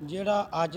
ਜਿਹੜਾ ਅੱਜ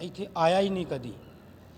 ਇੱਥੇ ਆਇਆ ਹੀ ਨਹੀਂ ਕਦੀ।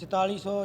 4400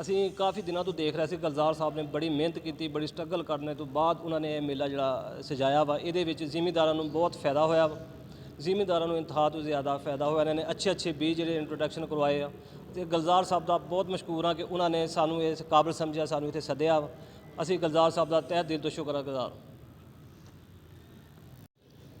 ਅਸੀਂ ਕਾਫੀ ਦਿਨਾਂ ਤੋਂ ਦੇਖ ਰਹੇ ਸੀ ਗੁਲਜ਼ਾਰ ਸਾਹਿਬ ਨੇ ਬੜੀ ਮਿਹਨਤ ਕੀਤੀ, ਬੜੀ ਸਟਰਗਲ ਕਰਨ ਤੋਂ ਬਾਅਦ ਉਹਨਾਂ ਨੇ ਇਹ ਮੇਲਾ ਜਿਹੜਾ ਸਜਾਇਆ ਵਾ। ਇਹਦੇ ਵਿੱਚ ਜ਼ਿਮੀਂਦਾਰਾਂ ਨੂੰ ਬਹੁਤ ਫਾਇਦਾ ਹੋਇਆ ਵਾ। ਜ਼ਿਮੀਂਦਾਰਾਂ ਨੂੰ ਇੰਤਹਾ ਤੋਂ ਜ਼ਿਆਦਾ ਫਾਇਦਾ ਹੋਇਆ। ਇਹਨਾਂ ਨੇ ਅੱਛੇ ਬੀਜ ਜਿਹੜੇ ਇੰਟਰੋਡਕਸ਼ਨ ਕਰਵਾਏ ਆ ਅਤੇ ਗੁਲਜ਼ਾਰ ਸਾਹਿਬ ਦਾ ਬਹੁਤ ਮਸ਼ਕੂਰ ਹਾਂ ਕਿ ਉਹਨਾਂ ਨੇ ਸਾਨੂੰ ਇਸ ਕਾਬਲ ਸਮਝਿਆ, ਸਾਨੂੰ ਇੱਥੇ ਸੱਦਿਆ ਵਾ। ਅਸੀਂ ਗੁਲਜ਼ਾਰ ਸਾਹਿਬ ਦਾ ਤਹਿ ਦਿਲ ਤੋਂ ਸ਼ੁਕਰਗੁਜ਼ਾਰ।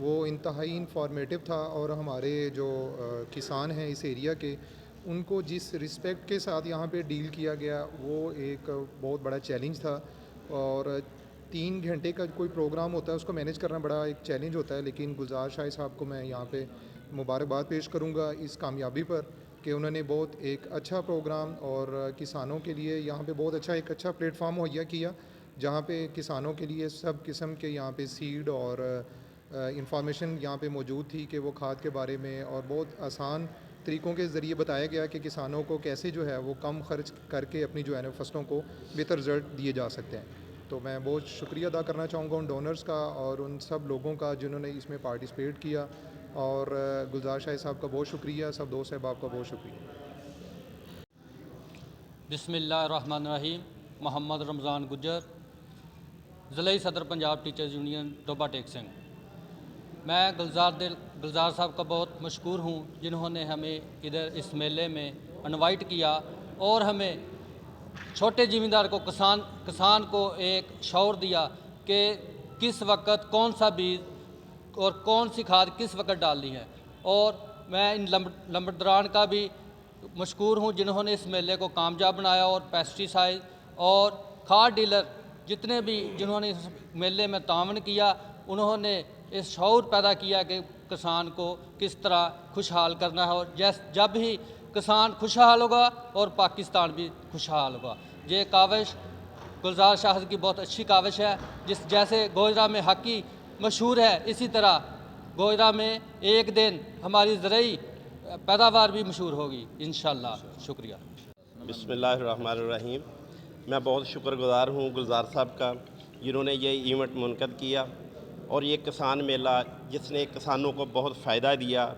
وہ انتہائی انفارمیٹیو تھا، اور ہمارے جو کسان ہیں اس ایریا کے، ان کو جس رسپیکٹ کے ساتھ یہاں پہ ڈیل کیا گیا وہ ایک بہت بڑا چیلنج تھا. اور 3 گھنٹے کا کوئی پروگرام ہوتا ہے اس کو مینیج کرنا بڑا ایک چیلنج ہوتا ہے، لیکن گلزار شاہ صاحب کو میں یہاں پہ مبارکباد پیش کروں گا اس کامیابی پر کہ انہوں نے بہت ایک اچھا پروگرام اور کسانوں کے لیے یہاں پہ بہت ایک اچھا پلیٹ فارم مہیا کیا، جہاں پہ کسانوں کے لیے سب قسم کے یہاں پہ سیڈ اور انفارمیشن یہاں پہ موجود تھی کہ وہ کھاد کے بارے میں، اور بہت آسان طریقوں کے ذریعے بتایا گیا کہ کسانوں کو کیسے جو ہے وہ کم خرچ کر کے اپنی جو ہے نا فصلوں کو بہتر رزلٹ دیے جا سکتے ہیں. تو میں بہت شکریہ ادا کرنا چاہوں گا ان ڈونرز کا اور ان سب لوگوں کا جنہوں نے اس میں پارٹیسپیٹ کیا، اور گلزار شاہ صاحب کا بہت شکریہ، سب دوست احباب کا بہت شکریہ. بسم اللہ الرحمن الرحیم. محمد رمضان گجر، ضلعی صدر پنجاب ٹیچرز یونین ڈوبا ٹیک سنگھ. میں گلزار صاحب کا بہت مشکور ہوں جنہوں نے ہمیں ادھر اس میلے میں انوائٹ کیا اور ہمیں چھوٹے زمیندار کو کسان کو ایک شعور دیا کہ کس وقت کون سا بیج اور کون سی کھاد کس وقت ڈالنی ہے. اور میں ان لمبردران کا بھی مشکور ہوں جنہوں نے اس میلے کو کامیاب بنایا، اور پیسٹی سائڈ اور کھاد ڈیلر جتنے بھی جنہوں نے اس میلے میں تعاون کیا، انہوں نے اس شعور پیدا کیا کہ کسان کو کس طرح خوشحال کرنا ہے، اور جب ہی کسان خوشحال ہوگا اور پاکستان بھی خوشحال ہوگا. یہ کاوش گلزار شاہ کی بہت اچھی کاوش ہے. جیسے گوجرا میں ہاکی مشہور ہے، اسی طرح گوجرا میں ایک دن ہماری زرعی پیداوار بھی مشہور ہوگی انشاءاللہ. شکریہ. بسم اللہ الرحمن الرحیم. میں بہت شکر گزار ہوں گلزار صاحب کا جنہوں نے یہ ایونٹ منعقد کیا، اور یہ کسان میلہ جس نے کسانوں کو بہت فائدہ دیا.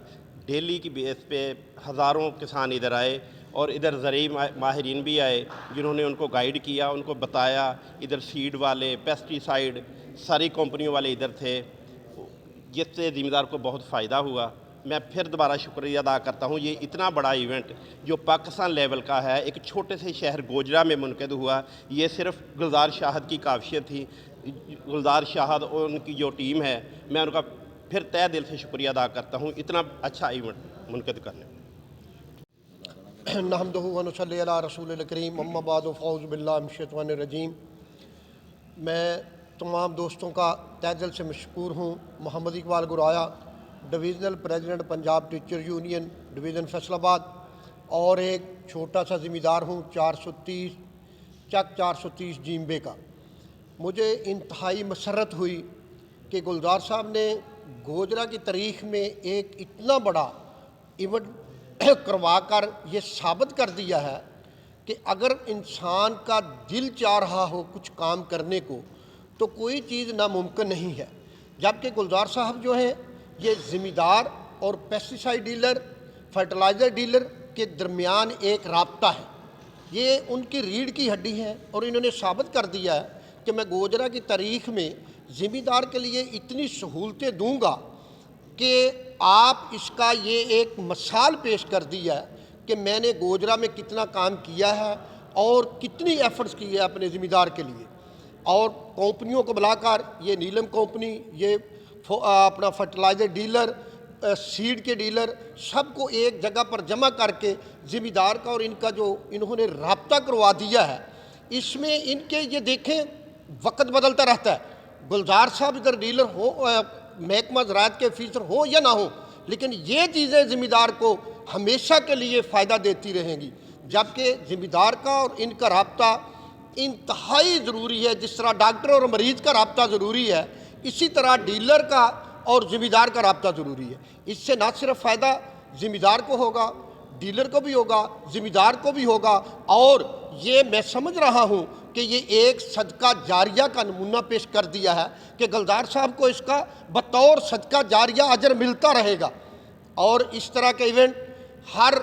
ڈیلی کی بیس پہ ہزاروں کسان ادھر آئے، اور ادھر زرعی ماہرین بھی آئے جنہوں نے ان کو گائیڈ کیا، ان کو بتایا. ادھر سیڈ والے، پیسٹی سائیڈ، ساری کمپنیوں والے ادھر تھے، جس سے زمیندار کو بہت فائدہ ہوا. میں پھر دوبارہ شکریہ ادا کرتا ہوں. یہ اتنا بڑا ایونٹ جو پاکستان لیول کا ہے، ایک چھوٹے سے شہر گوجرا میں منعقد ہوا. یہ صرف گلزار شاہد کی کاوشیں تھی. گلزار شاہد اور ان کی جو ٹیم ہے، میں ان کا پھر تہہ دل سے شکریہ ادا کرتا ہوں اتنا اچھا ایونٹ منعقد کرنے میں. نحمدہ و نصلی علی رسول الکریم، اما بعد فاعوذ باللہ من الشیطان الرجیم. میں تمام دوستوں کا تہہ دل سے مشکور ہوں. Muhammad Iqbal Goraya, divisional president Punjab teacher union division Faisalabad, اور ایک چھوٹا سا زمیندار ہوں 430 جیمبے کا. مجھے انتہائی مسرت ہوئی کہ گلزار صاحب نے گوجرا کی تاریخ میں ایک اتنا بڑا ایونٹ کروا کر یہ ثابت کر دیا ہے کہ اگر انسان کا دل چاہ رہا ہو کچھ کام کرنے کو تو کوئی چیز ناممکن نہیں ہے. جبکہ گلزار صاحب جو ہیں یہ زمیندار اور پیسٹیسائڈ ڈیلر، فرٹیلائزر ڈیلر کے درمیان ایک رابطہ ہے. یہ ان کی ریڑھ کی ہڈی ہے، اور انہوں نے ثابت کر دیا ہے کہ میں گوجرا کی تاریخ میں زمیندار کے لیے اتنی سہولتیں دوں گا کہ آپ اس کا یہ ایک مثال پیش کر دی ہے کہ میں نے گوجرا میں کتنا کام کیا ہے اور کتنی ایفرٹس کی ہے اپنے زمیندار کے لیے. اور کمپنیوں کو بلا کر، یہ نیلم کمپنی، یہ اپنا فرٹیلائزر ڈیلر، سیڈ کے ڈیلر، سب کو ایک جگہ پر جمع کر کے زمیندار کا اور ان کا جو انہوں نے رابطہ کروا دیا ہے، اس میں ان کے یہ دیکھیں وقت بدلتا رہتا ہے. گلزار صاحب ادھر ڈیلر ہو، محکمہ زراعت کے افیسر ہو یا نہ ہو، لیکن یہ چیزیں زمیندار کو ہمیشہ کے لیے فائدہ دیتی رہیں گی. جبکہ زمیندار کا اور ان کا رابطہ انتہائی ضروری ہے. جس طرح ڈاکٹر اور مریض کا رابطہ ضروری ہے، اسی طرح ڈیلر کا اور زمیندار کا رابطہ ضروری ہے. اس سے نہ صرف فائدہ زمیندار کو ہوگا، ڈیلر کو بھی ہوگا، زمیندار کو بھی ہوگا. اور یہ میں سمجھ رہا ہوں کہ یہ ایک صدقہ جاریہ کا نمونہ پیش کر دیا ہے کہ گلزار صاحب کو اس کا بطور صدقہ جاریہ اجر ملتا رہے گا. اور اس طرح کے ایونٹ ہر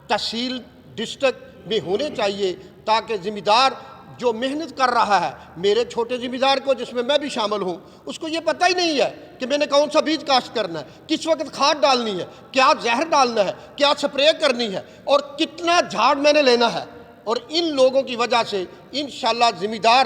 تحصیل ڈسٹرکٹ میں ہونے چاہیے تاکہ زمیندار جو محنت کر رہا ہے، میرے چھوٹے زمیندار کو جس میں بھی شامل ہوں، اس کو یہ پتہ ہی نہیں ہے کہ میں نے کون سا بیج کاشت کرنا ہے، کس وقت کھاد ڈالنی ہے، کیا زہر ڈالنا ہے، کیا سپرے کرنی ہے، اور کتنا جھاڑ میں نے لینا ہے. اور ان لوگوں کی وجہ سے انشاءاللہ زمیندار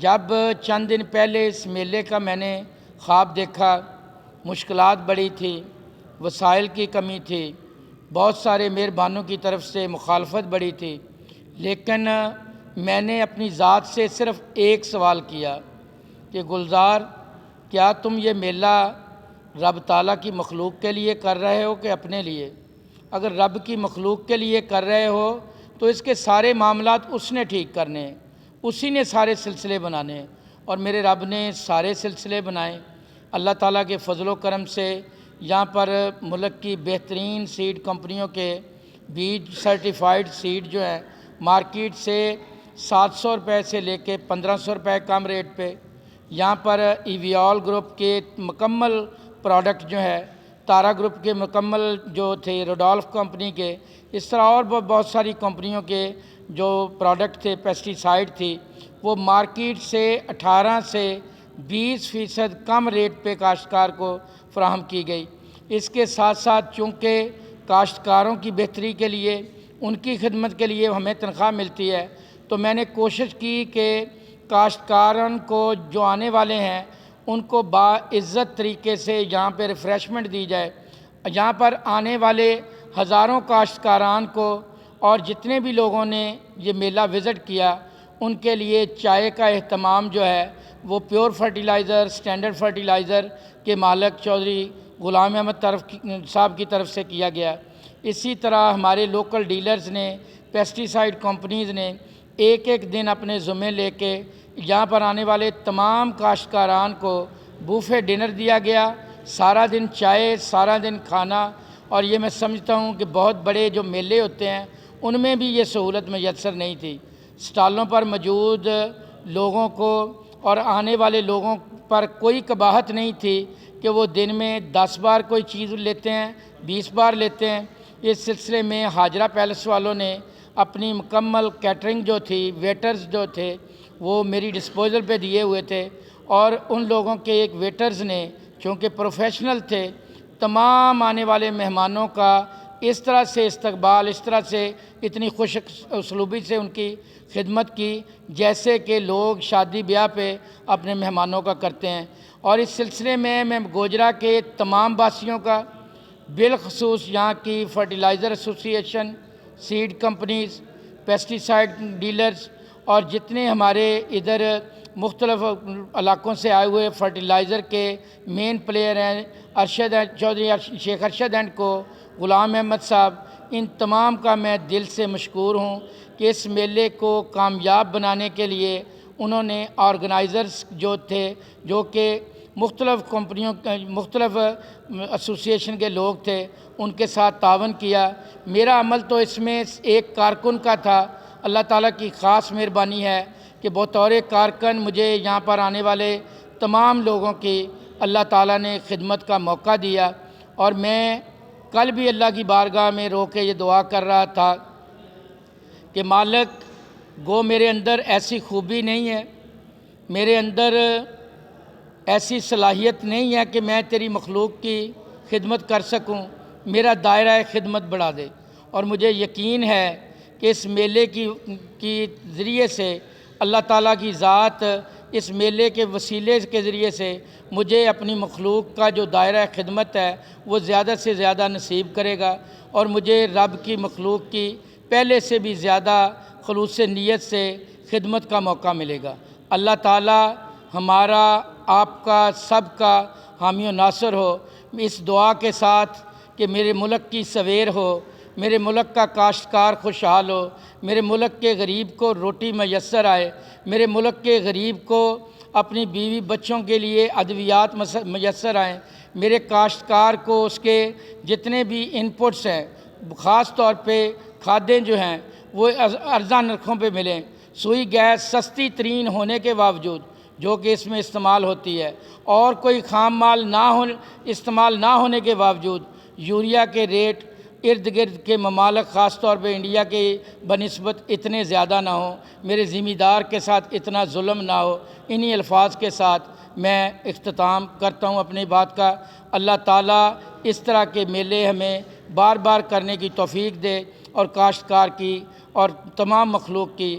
جب چند دن پہلے اس میلے کا میں نے خواب دیکھا، مشکلات بڑی تھی، وسائل کی کمی تھی، بہت سارے مہربانوں کی طرف سے مخالفت بڑی تھی، لیکن میں نے اپنی ذات سے صرف ایک سوال کیا کہ گلزار، کیا تم یہ میلہ رب تعالیٰ کی مخلوق کے لیے کر رہے ہو کہ اپنے لیے؟ اگر رب کی مخلوق کے لیے کر رہے ہو تو اس کے سارے معاملات اس نے ٹھیک کرنے ہیں، اسی نے سارے سلسلے بنانے ہیں، اور میرے رب نے سارے سلسلے بنائے۔ اللہ تعالیٰ کے فضل و کرم سے یہاں پر ملک کی بہترین سیڈ کمپنیوں کے بیج سرٹیفائیڈ سیڈ جو ہیں مارکیٹ سے 700 روپے سے لے کے 1500 روپے کم ریٹ پہ، یہاں پر ایویال گروپ کے مکمل پروڈکٹ جو ہے، تارا گروپ کے مکمل جو تھے، روڈولف کمپنی کے، اس طرح اور بہت ساری کمپنیوں کے جو پروڈکٹ تھے، پیسٹیسائیڈ تھی، وہ مارکیٹ سے 18 سے 20% کم ریٹ پہ کاشتکار کو فراہم کی گئی۔ اس کے ساتھ ساتھ چونکہ کاشتکاروں کی بہتری کے لیے، ان کی خدمت کے لیے ہمیں تنخواہ ملتی ہے، تو میں نے کوشش کی کہ کاشتکاروں کو جو آنے والے ہیں ان کو باعزت طریقے سے یہاں پہ ریفریشمنٹ دی جائے۔ یہاں پر آنے والے ہزاروں کاشتکاران کو اور جتنے بھی لوگوں نے یہ میلہ وزٹ کیا، ان کے لیے چائے کا اہتمام جو ہے وہ پیور فرٹیلائزر، سٹینڈرڈ فرٹیلائزر کے مالک چودھری غلام احمد صاحب کی طرف سے کیا گیا۔ اسی طرح ہمارے لوکل ڈیلرز نے، پیسٹیسائیڈ کمپنیز نے ایک ایک دن اپنے ذمے لے کے یہاں پر آنے والے تمام کاشتکاران کو بوفے ڈنر دیا گیا، سارا دن چائے، سارا دن کھانا، اور یہ میں سمجھتا ہوں کہ بہت بڑے جو میلے ہوتے ہیں ان میں بھی یہ سہولت میسر نہیں تھی۔ سٹالوں پر موجود لوگوں کو اور آنے والے لوگوں پر کوئی قباحت نہیں تھی کہ وہ دن میں 10 بار کوئی چیز لیتے ہیں، 20 بار لیتے ہیں۔ اس سلسلے میں حاجرہ پیلس والوں نے اپنی مکمل کیٹرنگ جو تھی، ویٹرز جو تھے، وہ میری ڈسپوزل پہ دیے ہوئے تھے، اور ان لوگوں کے ایک ویٹرز نے چونکہ پروفیشنل تھے، تمام آنے والے مہمانوں کا اس طرح سے استقبال، اس طرح سے اتنی خوش اسلوبی سے ان کی خدمت کی جیسے کہ لوگ شادی بیاہ پہ اپنے مہمانوں کا کرتے ہیں۔ اور اس سلسلے میں گوجرا کے تمام باسیوں کا، بالخصوص یہاں کی فرٹیلائزر ایسوسی ایشن، سیڈ کمپنیز، پیسٹیسائیڈ ڈیلرز، اور جتنے ہمارے ادھر مختلف علاقوں سے آئے ہوئے فرٹیلائزر کے مین پلیئر ہیں، ارشد چودھری شیخ ارشد اینڈ کو، غلام احمد صاحب، ان تمام کا میں دل سے مشکور ہوں کہ اس میلے کو کامیاب بنانے کے لیے انہوں نے آرگنائزرز جو تھے، جو کہ مختلف کمپنیوں، مختلف ایسوسی ایشن کے لوگ تھے، ان کے ساتھ تعاون کیا۔ میرا عمل تو اس میں ایک کارکن کا تھا، اللہ تعالیٰ کی خاص مہربانی ہے کہ بطور کارکن مجھے یہاں پر آنے والے تمام لوگوں کی اللہ تعالیٰ نے خدمت کا موقع دیا، اور میں کل بھی اللہ کی بارگاہ میں رو کے یہ دعا کر رہا تھا کہ مالک، گو میرے اندر ایسی خوبی نہیں ہے، میرے اندر ایسی صلاحیت نہیں ہے کہ میں تیری مخلوق کی خدمت کر سکوں، میرا دائرہ خدمت بڑھا دے۔ اور مجھے یقین ہے کہ اس میلے کی ذریعے سے اللہ تعالیٰ کی ذات اس میلے کے وسیلے کے ذریعے سے مجھے اپنی مخلوق کا جو دائرہ خدمت ہے وہ زیادہ سے زیادہ نصیب کرے گا، اور مجھے رب کی مخلوق کی پہلے سے بھی زیادہ خلوص نیت سے خدمت کا موقع ملے گا۔ اللہ تعالیٰ ہمارا، آپ کا، سب کا حامی و ناصر ہو۔ اس دعا کے ساتھ کہ میرے ملک کی سویر ہو، میرے ملک کا کاشتکار خوشحال ہو، میرے ملک کے غریب کو روٹی میسر آئے، میرے ملک کے غریب کو اپنی بیوی بچوں کے لیے ادویات میسر آئیں، میرے کاشتکار کو اس کے جتنے بھی انپٹس ہیں، خاص طور پہ کھادیں جو ہیں وہ ارزاں نرخوں پہ ملیں۔ سوئی گیس سستی ترین ہونے کے باوجود جو کہ اس میں استعمال ہوتی ہے، اور کوئی خام مال استعمال نہ ہونے کے باوجود یوریا کے ریٹ ارد گرد کے ممالک، خاص طور پہ انڈیا کے بنسبت اتنے زیادہ نہ ہوں، میرے ذمہ دار کے ساتھ اتنا ظلم نہ ہو۔ انہی الفاظ کے ساتھ میں اختتام کرتا ہوں اپنی بات کا۔ اللہ تعالیٰ اس طرح کے میلے ہمیں بار بار کرنے کی توفیق دے، اور کاشتکار کی اور تمام مخلوق کی